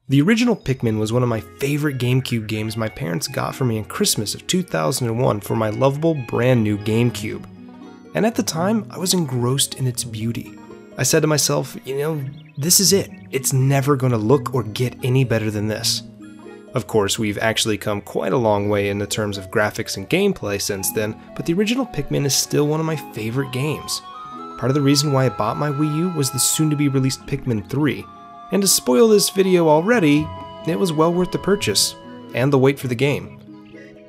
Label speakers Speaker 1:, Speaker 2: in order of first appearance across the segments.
Speaker 1: The original Pikmin was one of my favorite GameCube games my parents got for me in Christmas of 2001 for my lovable brand new GameCube. And at the time, I was engrossed in its beauty. I said to myself, this is it. It's never going to look or get any better than this. Of course, we've actually come quite a long way in the terms of graphics and gameplay since then, but the original Pikmin is still one of my favorite games. Part of the reason why I bought my Wii U was the soon-to-be-released Pikmin 3. And to spoil this video already, it was well worth the purchase, and the wait for the game.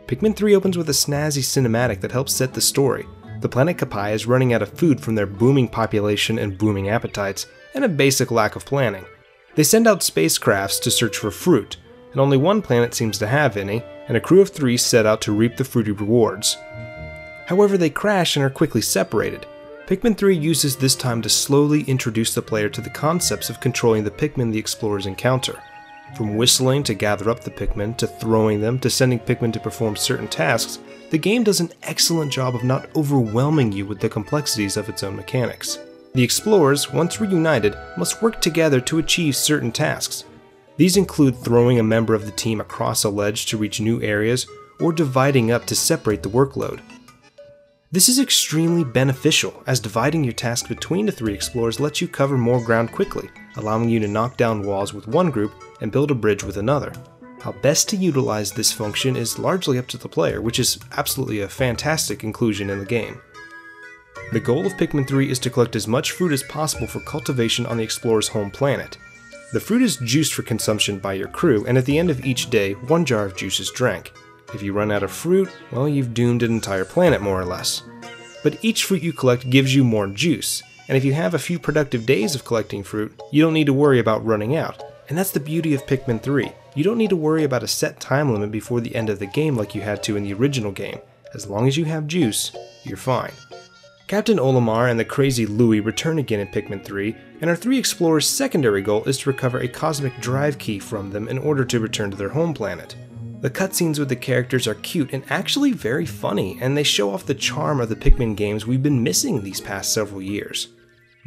Speaker 1: Pikmin 3 opens with a snazzy cinematic that helps set the story. The planet Kapai is running out of food from their booming population and booming appetites, and a basic lack of planning. They send out spacecrafts to search for fruit, and only one planet seems to have any, and a crew of 3 set out to reap the fruity rewards. However, they crash and are quickly separated. Pikmin 3 uses this time to slowly introduce the player to the concepts of controlling the Pikmin the explorers encounter. From whistling to gather up the Pikmin, to throwing them, to sending Pikmin to perform certain tasks, the game does an excellent job of not overwhelming you with the complexities of its own mechanics. The explorers, once reunited, must work together to achieve certain tasks. These include throwing a member of the team across a ledge to reach new areas, or dividing up to separate the workload. This is extremely beneficial, as dividing your task between the 3 explorers lets you cover more ground quickly, allowing you to knock down walls with one group and build a bridge with another. How best to utilize this function is largely up to the player, which is absolutely a fantastic inclusion in the game. The goal of Pikmin 3 is to collect as much fruit as possible for cultivation on the explorer's home planet. The fruit is juiced for consumption by your crew, and at the end of each day, 1 jar of juice is drank. If you run out of fruit, well, you've doomed an entire planet more or less. But each fruit you collect gives you more juice, and if you have a few productive days of collecting fruit, you don't need to worry about running out. And that's the beauty of Pikmin 3. You don't need to worry about a set time limit before the end of the game like you had to in the original game. As long as you have juice, you're fine. Captain Olimar and the crazy Louie return again in Pikmin 3, and our 3 explorers' secondary goal is to recover a cosmic drive key from them in order to return to their home planet. The cutscenes with the characters are cute and actually very funny, and they show off the charm of the Pikmin games we've been missing these past several years.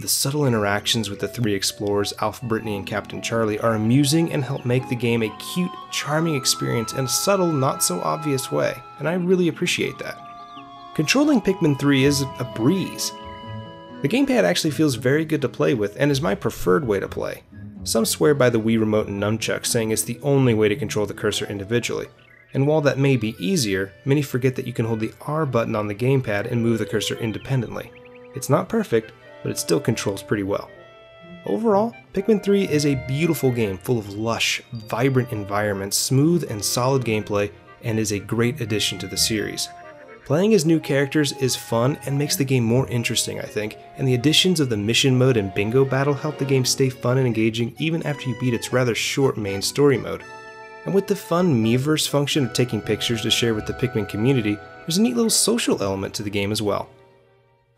Speaker 1: The subtle interactions with the 3 explorers, Alf, Brittany, and Captain Charlie, are amusing and help make the game a cute, charming experience in a subtle, not-so-obvious way, and I really appreciate that. Controlling Pikmin 3 is a breeze. The gamepad actually feels very good to play with and is my preferred way to play. Some swear by the Wii Remote and nunchuck, saying it's the only way to control the cursor individually. And while that may be easier, many forget that you can hold the R button on the gamepad and move the cursor independently. It's not perfect, but it still controls pretty well. Overall, Pikmin 3 is a beautiful game full of lush, vibrant environments, smooth and solid gameplay, and is a great addition to the series. Playing as new characters is fun and makes the game more interesting, I think, and the additions of the mission mode and bingo battle help the game stay fun and engaging even after you beat its rather short main story mode. And with the fun Miiverse function of taking pictures to share with the Pikmin community, there's a neat little social element to the game as well.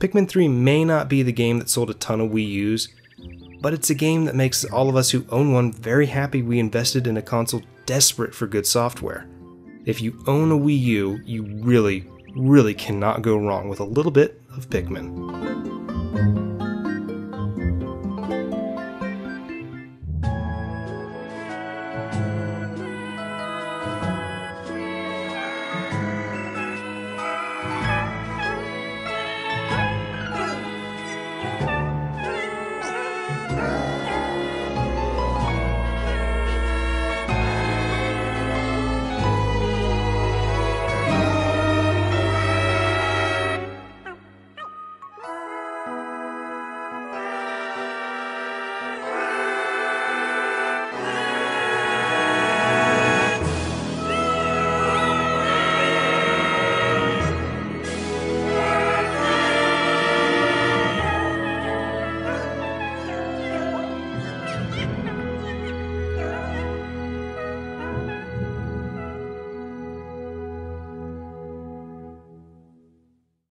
Speaker 1: Pikmin 3 may not be the game that sold a ton of Wii U's, but it's a game that makes all of us who own one very happy we invested in a console desperate for good software. If you own a Wii U, you really cannot go wrong with a little bit of Pikmin.